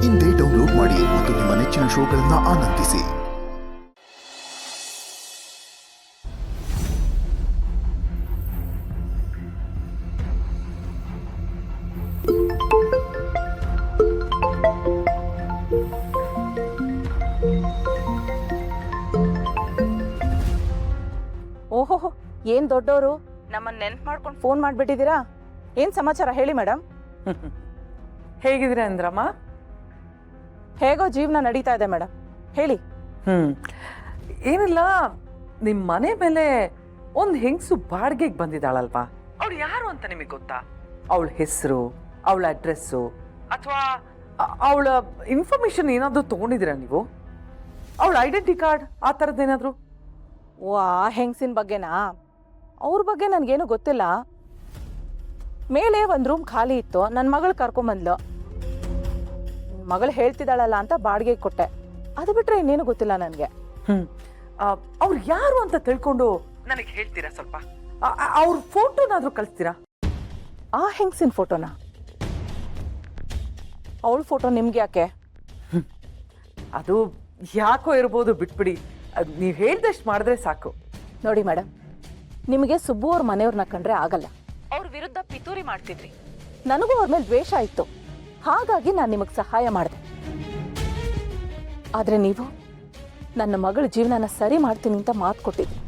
ಇಂದೇ ಡೌನ್ಲೋಡ್ ಮಾಡಿ ಮತ್ತು ನಿಮ್ಮ ನೆಚ್ಚಿನ ಶೋಗಳನ್ನು ಆನಂದಿಸಿ. ಓಹೋ, ಏನ್ ದೊಡ್ಡವರು, ನಮ್ಮನ್ನ ನೆನ್ಪು ಮಾಡ್ಕೊಂಡು ಫೋನ್ ಮಾಡ್ಬಿಟ್ಟಿದ್ದೀರಾ? ಏನ್ ಸಮಾಚಾರ ಹೇಳಿ ಮೇಡಮ್. ಹೇಗಿದ್ದೀರಾ ಅಂದ್ರಮ್ಮ? ಹೇಗೋ ಜೀವನ ನಡೀತಾ ಇದೆ ಮೇಡಮ್, ಹೇಳಿ. ಏನಿಲ್ಲ, ನಿಮ್ ಮನೆ ಮೇಲೆ ಒಂದ್ ಹೆಂಗಸು ಬಾಡಿಗೆಗೆ ಬಂದಿದ್ದಾಳಲ್ವಾ? ಅವಳು ಯಾರು ಅಂತ ನಿಮಗೆ ಗೊತ್ತಾ? ಅವಳ ಹೆಸರು, ಅವಳ ಅಡ್ರೆಸ್ಸು ಅಥವಾ ಅವಳ ಇನ್ಫಾರ್ಮೇಶನ್ ಏನಾದ್ರು ತಗೊಂಡಿದ್ದೀರಾ ನೀವು? ಅವಳ ಐಡೆಂಟಿ ಕಾರ್ಡ್ ಆ ಥರದ್ದೇನಾದ್ರು? ಓ, ಆ ಹೆಂಗಸಿನ ಬಗ್ಗೆನಾ? ಅವ್ರ ಬಗ್ಗೆ ನನ್ಗೇನು ಗೊತ್ತಿಲ್ಲ. ಮೇಲೆ ಒಂದು ರೂಮ್ ಖಾಲಿ ಇತ್ತು, ನನ್ನ ಮಗಳು ಕರ್ಕೊಂಬಂದ್ಲು. ಮಗಳು ಹೇಳ್ತಿದ್ದಾಳಲ್ಲ ಅಂತ ಬಾಡಿಗೆ ಕೊಟ್ಟೆ, ಅದು ಬಿಟ್ರೆ ಇನ್ನೇನು ಗೊತ್ತಿಲ್ಲ ನನಗೆ. ಅವ್ರು ಯಾರು ಅಂತ ತಿಳ್ಕೊಂಡು ನನಗೆ ಹೇಳ್ತೀರಾ ಸ್ವಲ್ಪ? ಅವ್ರ ಫೋಟೋನಾದ್ರೂ ಕಳಿಸ್ತೀರಾ? ಆ ಹೆಂಗಸಿನ ಫೋಟೋನಾ? ಅವಳ ಫೋಟೋ ನಿಮ್ಗೆ ಯಾಕೆ? ಅದು ಯಾಕೋ ಇರ್ಬೋದು, ಬಿಟ್ಬಿಡಿ. ನೀವು ಹೇಳ್ದಷ್ಟು ಮಾಡಿದ್ರೆ ಸಾಕು. ನೋಡಿ ಮೇಡಮ್, ನಿಮಗೆ ಸುಬ್ಬು ಅವ್ರ ಮನೆಯವ್ರನ್ನ ಕಂಡ್ರೆ ಆಗಲ್ಲ. ಅವ್ರ ವಿರುದ್ಧ ಪಿತೂರಿ ಮಾಡ್ತಿದ್ರಿ, ನನಗೂ ಅವ್ರ ಮೇಲೆ ದ್ವೇಷ ಇತ್ತು, ಹಾಗಾಗಿ ನಾನು ನಿಮಗೆ ಸಹಾಯ ಮಾಡಿದೆ. ಆದ್ರೆ ನೀವು ನನ್ನ ಮಗಳ ಜೀವನನ ಸರಿ ಮಾಡ್ತೀನಿ ಅಂತ ಮಾತು ಕೊಟ್ಟಿದ್ರಿ,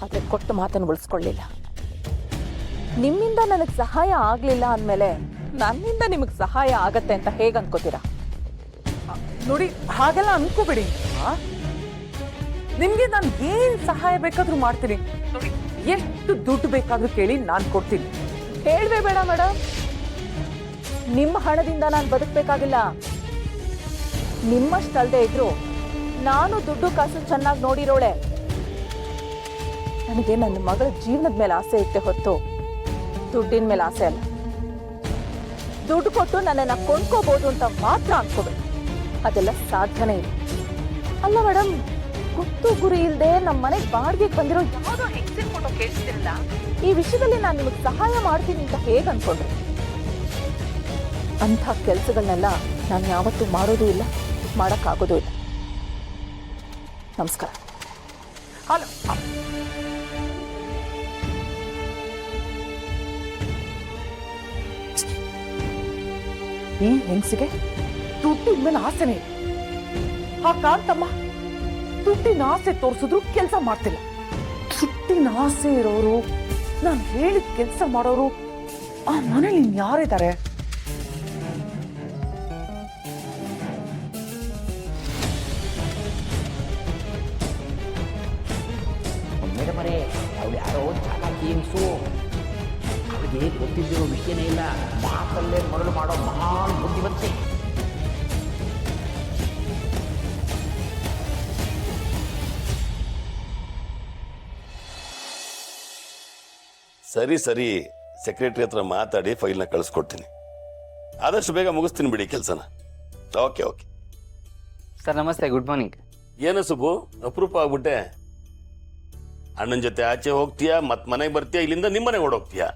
ಆದ್ರೆ ಕೊಟ್ಟ ಮಾತನ್ನು ಉಳಿಸ್ಕೊಳ್ಳಿಲ್ಲ. ನಿಮ್ಮಿಂದ ನನಗೆ ಸಹಾಯ ಆಗ್ಲಿಲ್ಲ ಅಂದಮೇಲೆ ನನ್ನಿಂದ ನಿಮಗೆ ಸಹಾಯ ಆಗತ್ತೆ ಅಂತ ಹೇಗೆ ಅನ್ಕೋತೀರಾ? ನೋಡಿ, ಹಾಗೆಲ್ಲ ಅನ್ಕೋಬೇಡಿ. ನಿಮ್ಗೆ ನಾನು ಏನ್ ಸಹಾಯ ಬೇಕಾದ್ರೂ ಮಾಡ್ತೀನಿ. ನೋಡಿ, ಎಷ್ಟು ದುಡ್ಡು ಬೇಕಾದ್ರೂ ಕೇಳಿ ನಾನು ಕೊಡ್ತೀನಿ. ಹೇಳ್ವೇ ಬೇಡ ಮೇಡಮ್, ನಿಮ್ಮ ಹಣದಿಂದ ನಾನು ಬದುಕಬೇಕಾಗಿಲ್ಲ. ನಿಮ್ಮಷ್ಟಲ್ದೇ ಇದ್ರು ನಾನು ದುಡ್ಡು ಕಾಸು ಚೆನ್ನಾಗಿ ನೋಡಿರೋಳೆ. ನನಗೆ ನನ್ನ ಮಗಳ ಜೀವನದ ಮೇಲೆ ಆಸೆ ಇತ್ತೆ ಹೊತ್ತು ದುಡ್ಡಿನ ಮೇಲೆ ಆಸೆ ಅಲ್ಲ. ದುಡ್ಡು ಕೊಟ್ಟು ನನ್ನನ್ನು ಕೊಂಡ್ಕೋಬಹುದು ಅಂತ ಮಾತ್ರ ಅನ್ಕೋಬೇಕು, ಅದೆಲ್ಲ ಸಾಧ್ಯನೇ ಇಲ್ಲ. ಅಲ್ಲ ಮೇಡಮ್, ಗುತ್ತು ಗುರಿ ಇಲ್ಲದೆ ನಮ್ಮ ಮನೆಗೆ ಬಾಡಿಗೆಗೆ ಬಂದಿರೋ ಯಾವುದೋ ಹೆಂಗಸಿನ ಫೋಟೋ ಕೇಳಿಸ್ತಿರಲ್ಲ, ಈ ವಿಷಯದಲ್ಲಿ ನಾನು ನಿಮಗೆ ಸಹಾಯ ಮಾಡ್ತೀನಿ ಅಂತ ಹೇಗೆ ಅನ್ಕೊಂಡ್ರಿ? ಅಂಥ ಕೆಲಸಗಳನ್ನೆಲ್ಲ ನಾನು ಯಾವತ್ತೂ ಮಾಡೋದೂ ಇಲ್ಲ, ಮಾಡೋಕ್ಕಾಗೋದೂ ಇಲ್ಲ. ನಮಸ್ಕಾರ. ಹಲೋ, ಈ ಹೆಂಗಸಿಗೆ ದುಡ್ಡಿನ ಮೇಲೆ ಆಸೆನೇ ಇದೆ. ಆ ಕಾಂತಮ್ಮ ದುಡ್ಡಿನ ಆಸೆ ತೋರಿಸಿದ್ರು ಕೆಲಸ ಮಾಡ್ತಿಲ್ಲ. ದುಡ್ಡಿನ ಆಸೆ ಇರೋರು, ನಾನು ಹೇಳಿದ ಕೆಲಸ ಮಾಡೋರು ಆ ಮನೇಲಿ ಯಾರಿದ್ದಾರೆ? ಮೇಡಮ್ ಅವರೇ, ಅವ್ರು ಯಾರೋ ಚಾಲಾಕಿ ಹೆಂಗಸು. ಅವಳಿಗೆ ಗೊತ್ತಿದ್ದಿರೋ ವಿಷಯನೇ ಇಲ್ಲ, ಮಾತಲ್ಲೇ ಮರಳು ಮಾಡೋ ಮಹಾನ್ ಬುದ್ಧಿವಂತೆ. ಸರಿ ಸರಿ, ಸೆಕ್ರೆಟರಿ ಹತ್ರ ಮಾತಾಡಿ ಫೈಲ್ನ ಕಳಿಸ್ಕೊಡ್ತೀನಿ. ಆದಷ್ಟು ಬೇಗ ಮುಗಿಸ್ತೀನಿ ಬಿಡಿ ಕೆಲಸನ. Okay okay sir. ನಮಸ್ತೆ, ಗುಡ್ ಮಾರ್ನಿಂಗ್. ಏನು ಸುಬ್ಬು, ಅಪರೂಪ ಆಗ್ಬಿಟ್ಟೆ. ಅಣ್ಣನ ಜೊತೆ ಆಚೆ ಹೋಗ್ತೀಯಾ, ಮತ್ ಮನೆಗೆ ಬರ್ತೀಯಾ, ಇಲ್ಲಿಂದ ನಿಮ್ಮನೆಗೆ ಓಡೋಗ್ತೀಯಾ?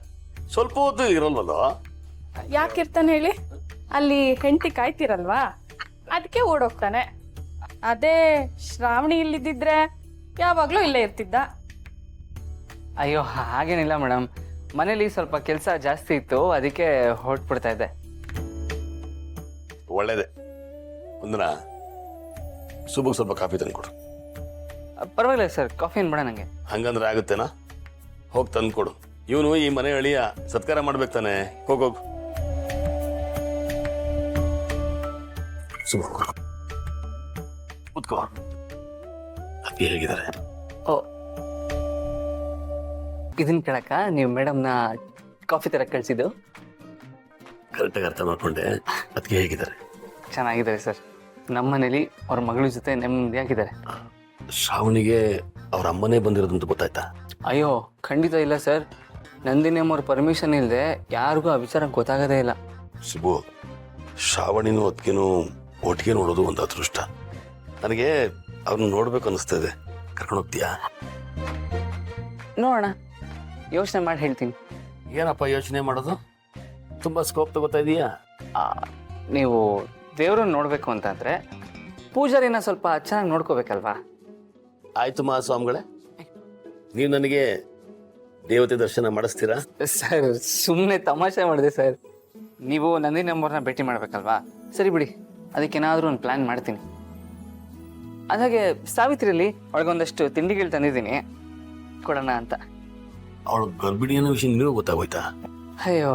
ಸ್ವಲ್ಪ ಹೊತ್ತು ಇರಲ್ವಲ್ಲ? ಯಾಕಿರ್ತಾನೆ ಹೇಳಿ, ಅಲ್ಲಿ ಹೆಂಡತಿ ಕಾಯ್ತಿರಲ್ವಾ, ಅದಕ್ಕೆ ಓಡೋಗ್ತಾನೆ. ಅದೇ ಶ್ರಾವಣಿ ಇಲ್ಲಿದ್ದಿದ್ರೆ ಯಾವಾಗ್ಲೂ ಇಲ್ಲೇ ಇರ್ತಿದ್ದ. ಅಯ್ಯೋ, ಹಾಗೇನಿಲ್ಲ ಮೇಡಮ್, ಮನೇಲಿ ಸ್ವಲ್ಪ ಕೆಲಸ ಜಾಸ್ತಿ ಇತ್ತು, ಅದಕ್ಕೆ ಹೊರಟ್ಬಿಡ್ತಾ ಇದ್ದೆ. ಒಳ್ಳೇದೆ. ಒಂದಿನ ಸುಬ್ಬು ಸ್ವಲ್ಪ ಕಾಫಿ ತಂದ್ಕೊಡು. ಪರವಾಗಿಲ್ಲ ಸರ್, ಕಾಫಿ ಏನು ಬೇಡ ನನಗೆ. ಹಂಗಂದ್ರೆ ಆಗುತ್ತೇನಾ? ಹೋಗಿ ತಂದ್ಕೊಡು. ಇವನು ಈ ಮನೆ ಅಳಿಯ, ಸತ್ಕಾರ ಮಾಡ್ಬೇಕು ತಾನೆ. ಹೋಗೋಗು ಸುಬ್ಬು, ಕೂತ್ಕೋ. ಅಕ್ಕಿ ಹೇಗಿದ್ದಾರೆ? ಓ, ಇದನ್ನ ಕೇಳಕ್ಕ ನೀವು ಮೇಡಮ್ನ ಕಾಫಿ ತರ ಕಳಿಸಿದ್ದು? ಕರೆಕ್ಟಾಗಿ ಅರ್ಥ ಮಾಡ್ಕೊಂಡೆ. ಅದಕ್ಕೆ ಹೇಗಿದ್ದಾರೆ? ಚೆನ್ನಾಗಿದ್ದಾರೆ ಸರ್. ನಮ್ಮ ಮನೇಲಿ ಅವ್ರ ಮಗಳ ಜೊತೆ ನೆಮ್ಮದಿಯಾಗಿದ್ದಾರೆ. ಶ್ರಾವಣಿಗೆ ಅವ್ರ ಅಮ್ಮನೇ ಬಂದಿರೋದಂತ ಗೊತ್ತಾಯ್ತಾ? ಅಯ್ಯೋ, ಖಂಡಿತ ಇಲ್ಲ ಸರ್. ನಂದಿನಿ ಅವ್ರ ಪರ್ಮಿಷನ್ ಇಲ್ಲದೆ ಯಾರಿಗೂ ಆ ವಿಚಾರ ಗೊತ್ತಾಗೋದೇ ಇಲ್ಲ. ಸುಬ್ಬು, ಶ್ರಾವಣಿನೂ ಅದಕ್ಕೇನು ಒಟ್ಟಿಗೆ ನೋಡೋದು ಒಂದು ಅದೃಷ್ಟ. ನನಗೆ ಅವ್ರನ್ನ ನೋಡ್ಬೇಕು ಅನಿಸ್ತಾ ಇದೆ. ಕರ್ಕೊಂಡು ಹೋಗ್ತೀಯಾ? ನೋಡೋಣ, ಯೋಚನೆ ಮಾಡಿ ಹೇಳ್ತೀನಿ. ಏನಪ್ಪ ಯೋಚನೆ ಮಾಡೋದು? ತುಂಬಾ ಸ್ಕೋಪ್ ತಗೋತಾ ಇದೀಯಾ? ನೀವು ದೇವ್ರನ್ನ ನೋಡಬೇಕು ಅಂತಂದರೆ ಪೂಜಾರಿನ ಸ್ವಲ್ಪ ಚೆನ್ನಾಗಿ ನೋಡ್ಕೋಬೇಕಲ್ವಾ? ಆಯ್ತು ಮಹಾಸ್ವಾಮಿಗಳೇ, ನೀವು ನನಗೆ ದೇವತೆ ದರ್ಶನ ಮಾಡಿಸ್ತೀರಾ? ಸರ್ ಸುಮ್ಮನೆ ತಮಾಷೆ ಮಾಡಿದೆ ಸರ್. ನೀವು ನಂದಿನಿ ನಂಬರ್ನ ಭೇಟಿ ಮಾಡಬೇಕಲ್ವಾ? ಸರಿ ಬಿಡಿ, ಅದಕ್ಕೇನಾದರೂ ಒಂದು ಪ್ಲ್ಯಾನ್ ಮಾಡ್ತೀನಿ. ಅದಾಗೆ ಸಾವಿತ್ರಿಯಲ್ಲಿ ಅವಳಿಗೊಂದಷ್ಟು ತಿಂಡಿಗಳು ತಂದಿದ್ದೀನಿ, ಕೊಡೋಣ ಅಂತ. ಅವಳು ಗರ್ಭಿಣಿ ಅನ್ನೋ ವಿಷಯ ನಿಮಗೆ ಗೊತ್ತಾಗೋಯ್ತಾ? ಅಯ್ಯೋ,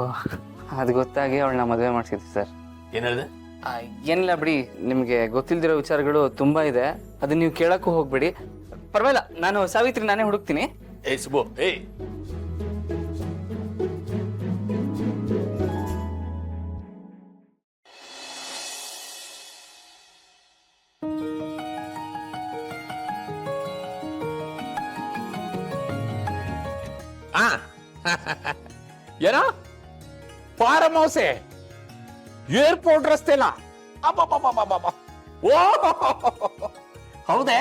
ಅದು ಗೊತ್ತಾಗಿ ಅವಳನ್ನ ಮದುವೆ ಮಾಡಿಸಿದ್ವಿ ಸರ್. ಏನು ಹೇಳಿದೆ? ಏನಿಲ್ಲ ಬಿಡಿ, ನಿಮಗೆ ಗೊತ್ತಿಲ್ದಿರೋ ವಿಚಾರಗಳು ತುಂಬ ಇದೆ, ಅದನ್ನ ನೀವು ಕೇಳೋಕ್ಕೂ ಹೋಗ್ಬೇಡಿ. ಪರವಾಗಿಲ್ಲ, ನಾನು ಸಾವಿತ್ರಿ ನಾನೇ ಹುಡುಕ್ತೀನಿ. ಏಯ್ ಸುಬ್ಬು, ಏಯ್ ಏನೋ ಫಾರಂ ಹೌಸೆ ಏರ್ಪೋರ್ಟ್ ರಸ್ತೆಲ್ಲ ಓ ಹೌದೇ?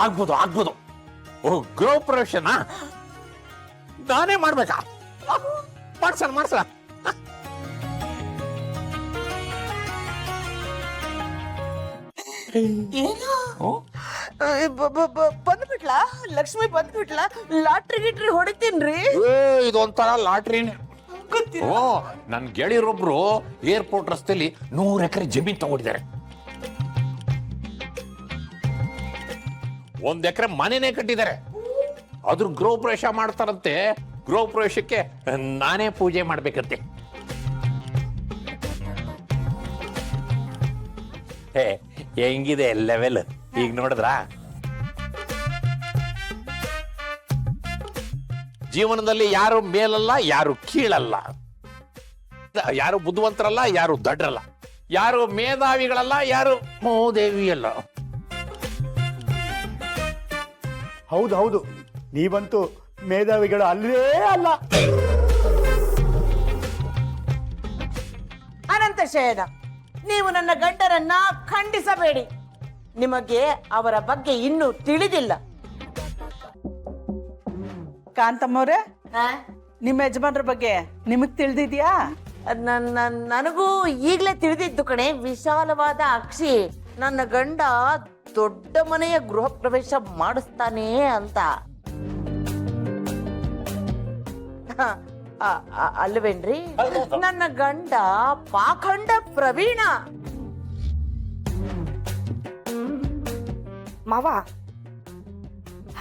ಆಗ್ಬೋದು. ಓ, ಗೃಹ ಪ್ರವೇಶನ ನಾನೇ ಮಾಡ್ಬೇಕಾ? ಮಾಡ್ಸೋಣ. ಬಂದ್ಬಿಟ್ಲಾ ಲಕ್ಷ್ಮಿ? ಬಂದ್ಬಿಟ್ಲಾ? ಲಾಟ್ರಿ ಗಿಟ್ರಿ ಹೊಡಿತೀನ್ರಿ. ಇದೊಂಥರ ಲಾಟ್ರಿನೇ. ಓ, ನನ್ ಗೆಳೆಯರೊಬ್ರು ಏರ್ಪೋರ್ಟ್ ರಸ್ತೆಯಲ್ಲಿ 100 ಎಕರೆ ಜಮೀನ್ ತಗೊಂಡಿದ್ದಾರೆ. 1 ಎಕರೆ ಮನೆನೇ ಕಟ್ಟಿದ್ದಾರೆ. ಅದ್ರ ಗೃಹ ಪ್ರವೇಶ ಮಾಡ್ತಾರಂತೆ. ಗೃಹ ಪ್ರವೇಶಕ್ಕೆ ನಾನೇ ಪೂಜೆ ಮಾಡ್ಬೇಕಂತೆ. ಹೆಂಗಿದೆ ಲೆವೆಲ್ ಈಗ ನೋಡಿದ್ರ? ಜೀವನದಲ್ಲಿ ಯಾರು ಮೇಲಲ್ಲ, ಯಾರು ಕೀಳಲ್ಲ, ಯಾರು ಬುದ್ಧಿವಂತರಲ್ಲ, ಯಾರು ದಡ್ರಲ್ಲ, ಯಾರು ಮೇಧಾವಿಗಳಲ್ಲ, ಯಾರು ಮೋದೇವಿ ಅಲ್ಲ. ಹೌದು, ನೀವಂತೂ ಮೇಧಾವಿಗಳು ಅಲ್ಲವೇ ಅಲ್ಲ. ಅನಂತ ಶಯನ, ನೀವು ನನ್ನ ಗಂಡರನ್ನ ಖಂಡಿಸಬೇಡಿ. ನಿಮಗೆ ಅವರ ಬಗ್ಗೆ ಇನ್ನೂ ತಿಳಿದಿಲ್ಲ. ಕಾಂತಮ್ಮವ್ರೆ, ನಿಮ್ಮ ಯಜಮಾನ್ರ ಬಗ್ಗೆ ನಿಮಗ್ ತಿಳಿದಿದ್ಯಾ? ನನಗೂ ಈಗಲೇ ತಿಳಿದಿದ್ದು ಕಣೆ. ವಿಶಾಲವಾದ ಅಕ್ಷಿ, ನನ್ನ ಗಂಡ ದೊಡ್ಡ ಮನೆಯ ಗೃಹ ಪ್ರವೇಶ ಮಾಡಿಸ್ತಾನೆ ಅಂತ. ಅಲ್ವೇನ್ರಿ? ನನ್ನ ಗಂಡ ಪಾಖಂಡ ಪ್ರವೀಣ. ಮಾವ,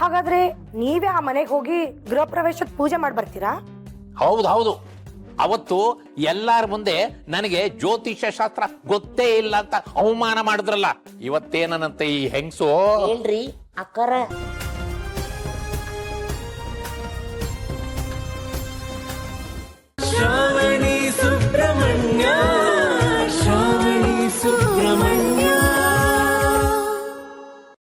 ಹಾಗಾದ್ರೆ ನೀವೇ ಆ ಮನೆಗೆ ಹೋಗಿ ಗೃಹ ಪ್ರವೇಶದ ಪೂಜೆ ಮಾಡಿ ಬರ್ತೀರಾ? ಹೌದು. ಅವತ್ತು ಎಲ್ಲಾರ ಮುಂದೆ ನನಗೆ ಜ್ಯೋತಿಷ್ಯ ಶಾಸ್ತ್ರ ಗೊತ್ತೇ ಇಲ್ಲ ಅಂತ ಅವಮಾನ ಮಾಡಿದ್ರಲ್ಲ, ಇವತ್ತೇನಂತೆ ಈ ಹೆಂಗಸು? ಹೇಳ್ರಿ ಅಕ್ಕರ.